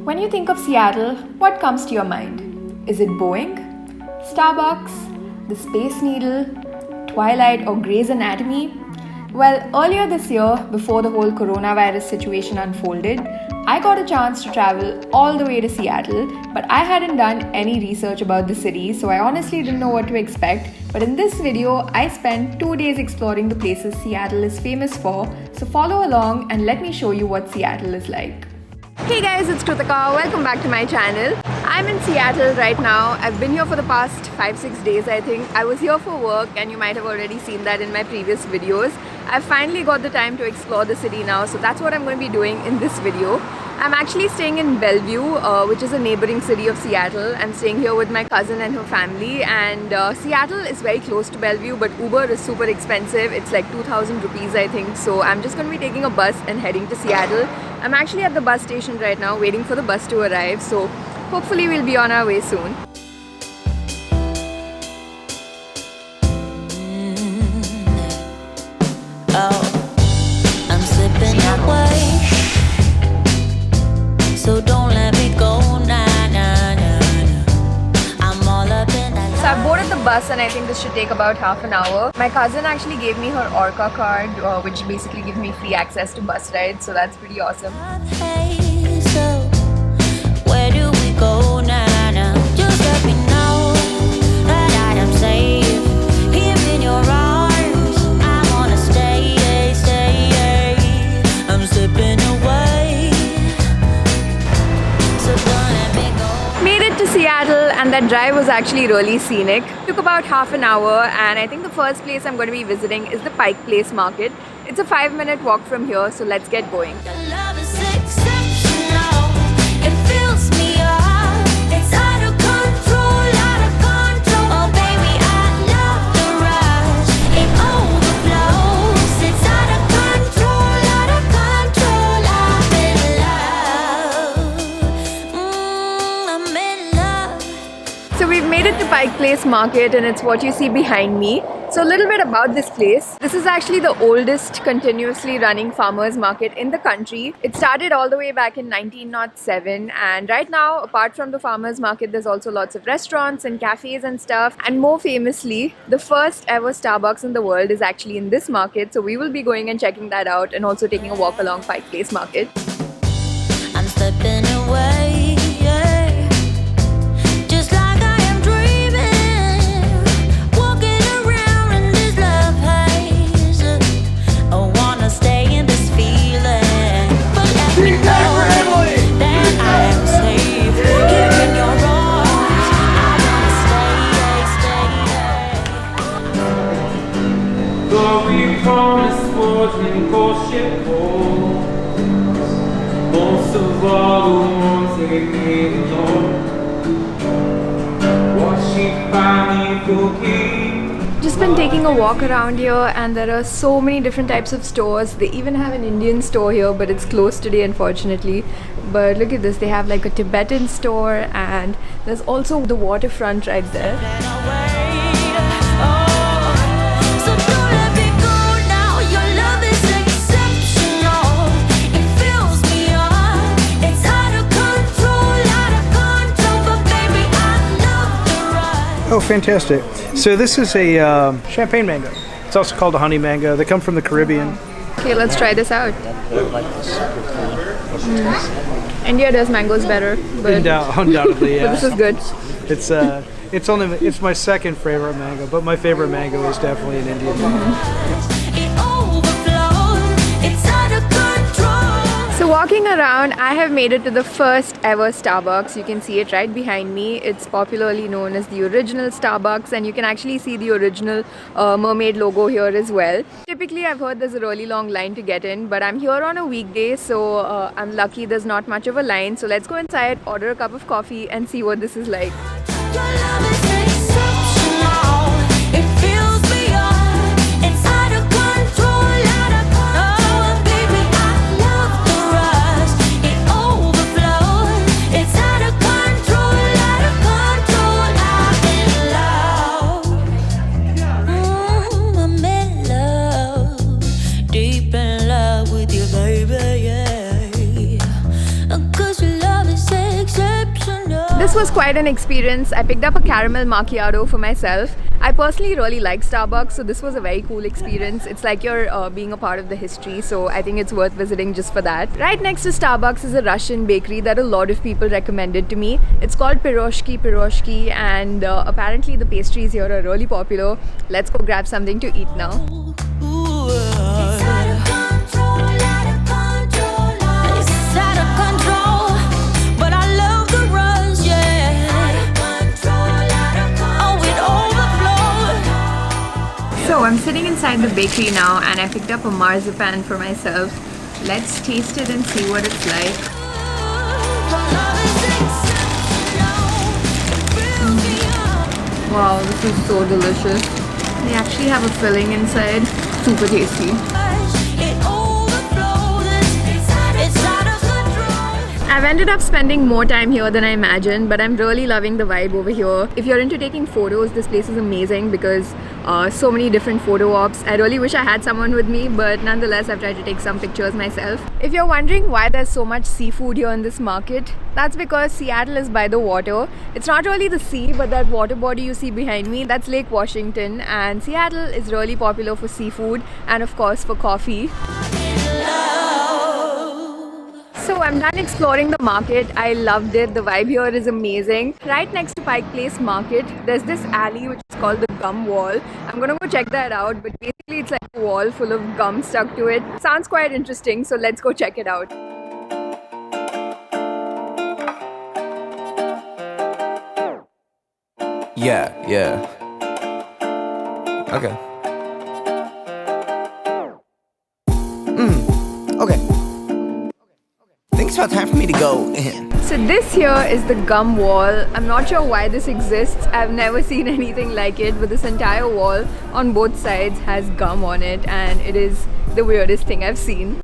When you think of Seattle, what comes to your mind? Is it Boeing, Starbucks, the Space Needle, Twilight or Grey's Anatomy? Well, earlier this year, before the whole coronavirus situation unfolded, I got a chance to travel all the way to Seattle, but I hadn't done any research about the city, so I honestly didn't know what to expect. But in this video, I spent 2 days exploring the places Seattle is famous for, so follow along and let me show you what Seattle is like. Hey guys, it's Kritika. Welcome back to my channel. I'm in Seattle right now. I've been here for the past 5-6 days, I think. I was here for work and you might have already seen that in my previous videos. I've finally got the time to explore the city now, so that's what I'm going to be doing in this video. I'm actually staying in Bellevue, which is a neighboring city of Seattle. I'm staying here with my cousin and her family, and Seattle is very close to Bellevue, but Uber is super expensive. It's like 2,000 rupees, I think. So I'm just going to be taking a bus and heading to Seattle. I'm actually at the bus station right now, waiting for the bus to arrive. So hopefully we'll be on our way soon. I'm slipping away, so don't let me go, I'm all up in that. So I boarded the bus and I think this should take about half an hour. My cousin actually gave me her Orca card, which basically gives me free access to bus rides, so that's pretty awesome. Hey, so where do we go now? Just let me know that I am safe here in your arms. I wanna stay. I'm slipping away, so don't let me go. Made it to Seattle and that drive was actually really scenic. Took about half an hour, and I think the first place I'm going to be visiting is the Pike Place Market. It's a 5-minute walk from here, so let's get going. Your love is exceptional. It fills me up. It's out of control, out of control. Oh baby, I love the rush. It overflows. It's out of control, out of control. I'm in love. So we've made it to Pike Place Market and it's what you see behind me. So a little bit about this place. This is actually the oldest continuously running farmers market in the country. It started all the way back in 1907, and right now, apart from the farmers market, there's also lots of restaurants and cafes and stuff. And more famously, the first ever Starbucks in the world is actually in this market. So we will be going and checking that out and also taking a walk along Pike Place Market. I'm slipping away, yeah. Just like I am dreaming, walking around in this love haze. I wanna stay in this feeling, but let me know that I am safe here in your arms. I wanna stay. Though we promised wars and bullshit most of all who won't take me alone. What she finally forgave. Just been taking a walk around here and there are so many different types of stores. They even have an Indian store here, but it's closed today unfortunately. But look at this, they have like a Tibetan store and there's also the waterfront right there. So don't let me go now. Your love is exceptional. It fills me up. It's out of control, but baby, I love the rush. Oh, fantastic. So this is a champagne mango. It's also called a honey mango. They come from the Caribbean. Okay, let's try this out. India does mangoes better, but, Undoubtedly, yeah. but this is good. It's my second favorite mango, but my favorite mango is definitely an Indian mango. It overflows. It's out of control. So walking around, I have made it to the first ever Starbucks. You can see it right behind me. It's popularly known as the original Starbucks, and you can actually see the original mermaid logo here as well. Typically, I've heard there's a really long line to get in, but I'm here on a weekday, so I'm lucky there's not much of a line. So let's go inside, order a cup of coffee, and see what this is like. Your love is exceptional. It fills me up. It's out of control, oh, baby, I love the rush. It overflows. It's out of control, I'm in love, deep in love with you, baby, yeah. 'Cause your love is was quite an experience. I picked up a caramel macchiato for myself. I personally really like Starbucks, so this was a very cool experience. It's like you're being a part of the history, so I think it's worth visiting just for that. Right next to Starbucks is a Russian bakery that a lot of people recommended to me. It's called Piroshki, and apparently the pastries here are really popular. Let's go grab something to eat now. It's out of control, out of control. It's out of control, but I love the rush, yeah. Out of control, oh, it overflows. So I'm sitting inside the bakery now and I picked up a marzipan for myself. Let's taste it and see what it's like. Wow, this is so delicious. They actually have a filling inside. Super tasty. I've ended up spending more time here than I imagined, but I'm really loving the vibe over here. If you're into taking photos, this place is amazing because so many different photo ops. I really wish I had someone with me, but nonetheless I've tried to take some pictures myself. If you're wondering why there's so much seafood here in this market, that's because Seattle is by the water. It's not really the sea, but that water body you see behind me, that's Lake Washington, and Seattle is really popular for seafood and of course for coffee. So I'm done exploring the market. I loved it. The vibe here is amazing. Right next to Pike Place Market, there's this alley which is called the Gum Wall. I'm gonna go check that out, but basically it's like a wall full of gum stuck to it. Sounds quite interesting, so let's go check it out. Yeah. Okay. Okay. I think it's about time for me to go. So this here is the gum wall. I'm not sure why this exists. I've never seen anything like it, but this entire wall on both sides has gum on it, and it is the weirdest thing I've seen.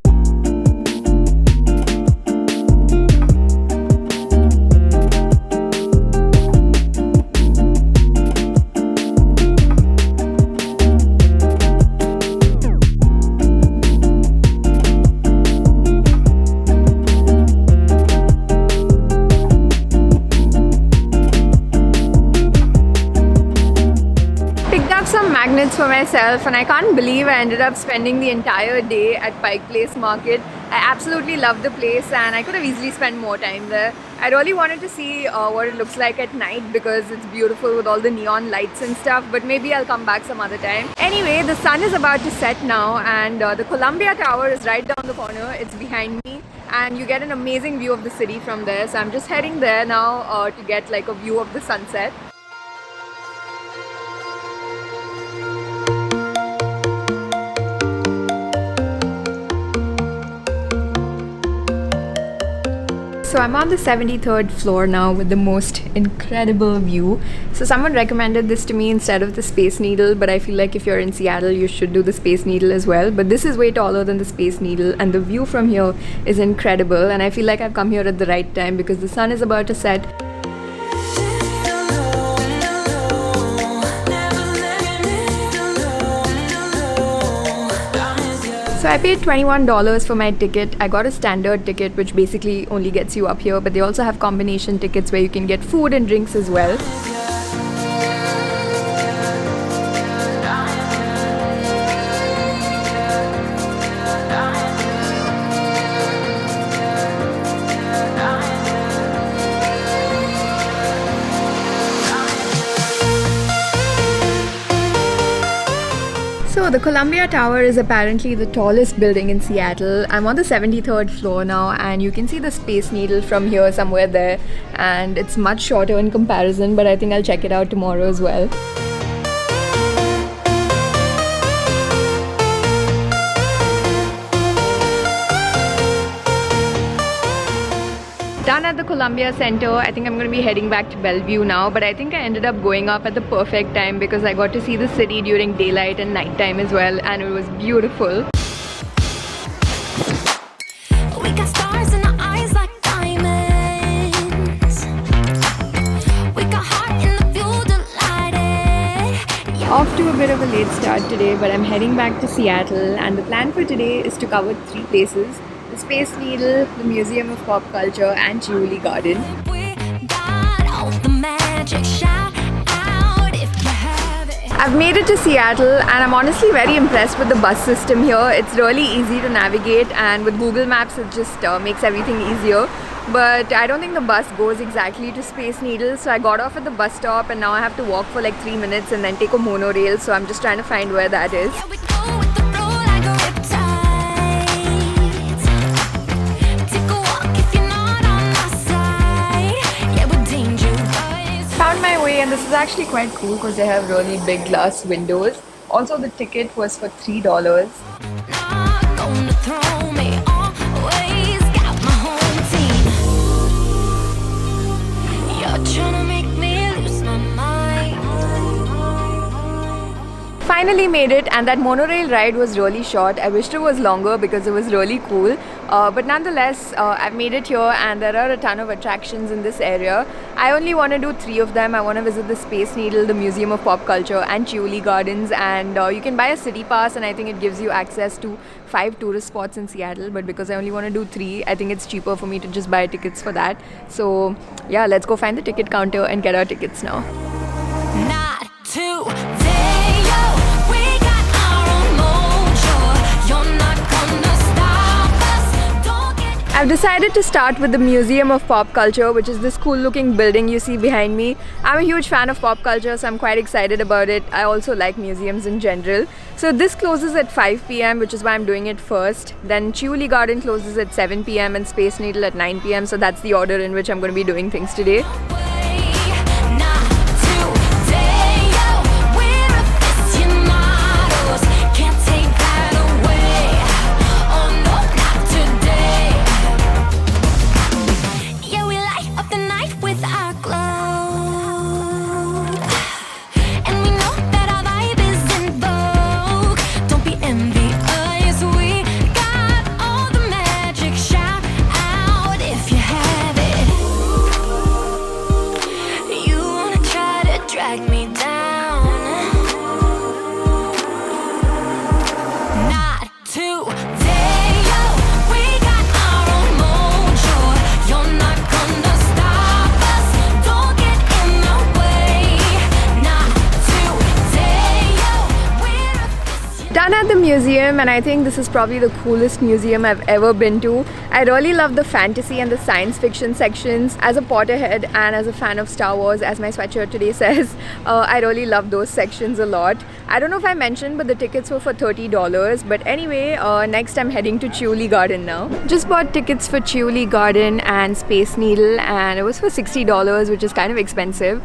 Some magnets for myself, and I can't believe I ended up spending the entire day at Pike Place Market. I absolutely love the place and I could have easily spent more time there. I really wanted to see what it looks like at night because it's beautiful with all the neon lights and stuff, but maybe I'll come back some other time. Anyway, the sun is about to set now and the Columbia Tower is right down the corner. It's behind me and you get an amazing view of the city from there. So I'm just heading there now to get like a view of the sunset. So I'm on the 73rd floor now with the most incredible view. So someone recommended this to me instead of the Space Needle, but I feel like if you're in Seattle, you should do the Space Needle as well. But this is way taller than the Space Needle and the view from here is incredible. And I feel like I've come here at the right time because the sun is about to set. So I paid $21 for my ticket. I got a standard ticket which basically only gets you up here, but they also have combination tickets where you can get food and drinks as well. So the Columbia Tower is apparently the tallest building in Seattle. I'm on the 73rd floor now and you can see the Space Needle from here somewhere there, and it's much shorter in comparison, but I think I'll check it out tomorrow as well. Done at the Columbia Center. I think I'm going to be heading back to Bellevue now, but I think I ended up going up at the perfect time because I got to see the city during daylight and nighttime as well, and it was beautiful. We got stars in our eyes like diamonds. We got heart in the fuel to light it. Off to a bit of a late start today, but I'm heading back to Seattle, and the plan for today is to cover 3 places: the Space Needle, the Museum of Pop Culture, and Chihuly Garden. We got all the magic. Shout out if you have it. I've made it to Seattle and I'm honestly very impressed with the bus system here. It's really easy to navigate, and with Google Maps it just makes everything easier. But I don't think the bus goes exactly to Space Needle, so I got off at the bus stop and now I have to walk for like 3 minutes and then take a monorail, so I'm just trying to find where that is. Yeah, we go with the flow like a riptide. Take a walk if you're not on my side. Yeah, we're dangerous. Found my way, and this is actually quite cool because they have really big glass windows. Also, the ticket was for $3. Not gonna throw me. Always got my home team. You're trying to make me lose my mind. Finally made it, and that monorail ride was really short. I wished it was longer because it was really cool. But nonetheless, I've made it here, and there are a ton of attractions in this area. I only want to do 3 of them. I want to visit the Space Needle, the Museum of Pop Culture, and Chihuly Gardens. And you can buy a city pass, and I think it gives you access to 5 tourist spots in Seattle. But because I only want to do 3, I think it's cheaper for me to just buy tickets for that. So yeah, let's go find the ticket counter and get our tickets now. Not today, yo. We got our own mojo. You're not gonna stop us. Don't get I've decided to start with the Museum of Pop Culture, which is this cool looking building you see behind me. I'm a huge fan of pop culture, so I'm quite excited about it. I also like museums in general. So this closes at 5 p.m, which is why I'm doing it first. Then Chihuly Garden closes at 7 p.m. and Space Needle at 9 p.m. So that's the order in which I'm going to be doing things today. away. Not today, yo. We're aficionados. Can't take that away. Oh no, not today. Yeah, we light up the night with our glow. And we know that our vibe is in vogue. Don't be envious, we got all the magic. Shout out if you have it. You wanna try to drag me down. Not today, yo. We got our own mojo. You're not gonna stop us. Don't get in the way. Not today, yo. We're aficionados. Done at the museum, and I think this is probably the coolest museum I've ever been to. I really love the fantasy and the science fiction sections. As a Potterhead and as a fan of Star Wars, as my sweatshirt today says, I really love those sections a lot. I don't know if I mentioned, but the tickets were for $30. But anyway, next I'm heading to Chihuly Garden now. Just bought tickets for Chihuly Garden and Space Needle, and it was for $60, which is kind of expensive.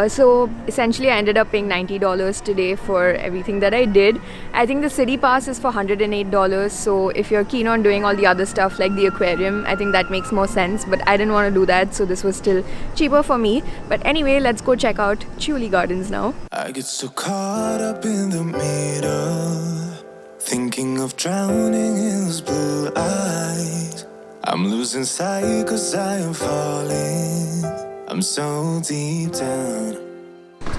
So essentially I ended up paying $90 today for everything that I did. I think the city pass is for $108, so if you're keen on doing all the other stuff like the aquarium, I think that makes more sense, but I didn't want to do that, so this was still cheaper for me. But anyway, let's go check out Chihuly Gardens now. I get so caught up in the middle, thinking of drowning in those blue eyes. I'm losing sight 'cause I am falling. I'm so deep down.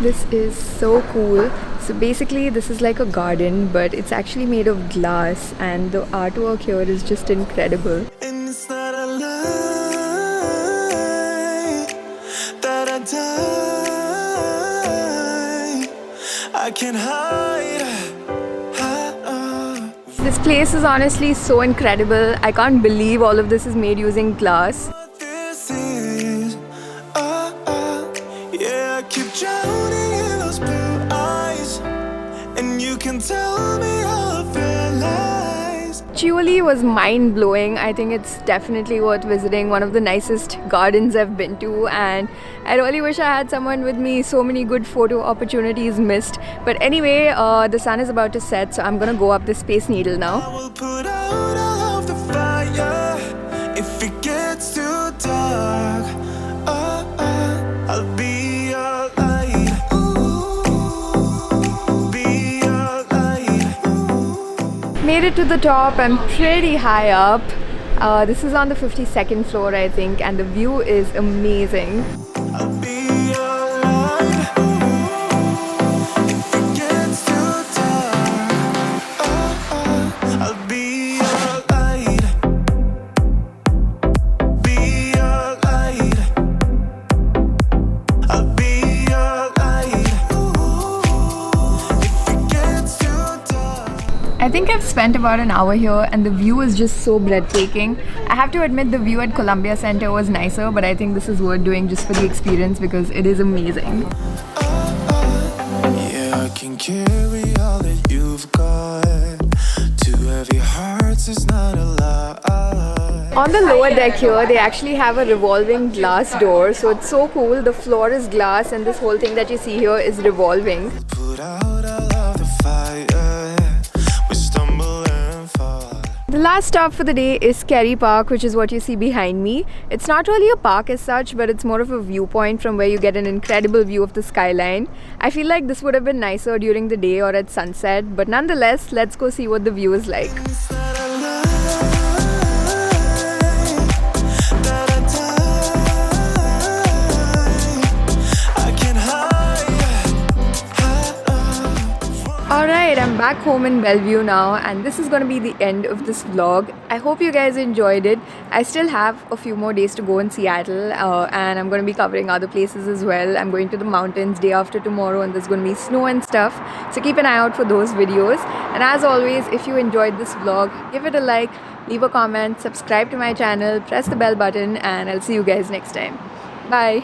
This is so cool. So basically this is like a garden, but it's actually made of glass, and the artwork here is just incredible. And it's not a lie that I die. I can't hide. This place is honestly so incredible. I can't believe all of this is made using glass. What this is. Yeah, I keep drowning in those blue eyes, and you can tell me all of your lies. Chihuly was mind-blowing. I think it's definitely worth visiting. One of the nicest gardens I've been to, and I really wish I had someone with me. So many good photo opportunities missed. But anyway, the sun is about to set, so I'm gonna go up the Space Needle now. I will put out all of the fire if it gets too dark. I'll be your light. Be your light. Made it to the top. I'm pretty high up. This is on the 52nd floor, I think, and the view is amazing. I'll be your light. If it gets too dark, I'll be your light. Be your light. spent about an hour here and the view is just so breathtaking. I have to admit the view at Columbia Center was nicer, but I think this is worth doing just for the experience because it is amazing. Yeah, I can carry all that you've got. Two heavy hearts is not a lie. On the lower deck here, they actually have a revolving glass door, so it's so cool. The floor is glass and this whole thing that you see here is revolving. Put out all of the fire. We stumble and fall. The last stop for the day is Kerry Park, which is what you see behind me. It's not really a park as such, but it's more of a viewpoint from where you get an incredible view of the skyline. I feel like this would have been nicer during the day or at sunset, but nonetheless, let's go see what the view is like. Alright, I'm back home in Bellevue now and this is going to be the end of this vlog. I hope you guys enjoyed it. I still have a few more days to go in Seattle and I'm going to be covering other places as well. I'm going to the mountains day after tomorrow and there's going to be snow and stuff. So keep an eye out for those videos. And as always, if you enjoyed this vlog, give it a like, leave a comment, subscribe to my channel, press the bell button and I'll see you guys next time. Bye.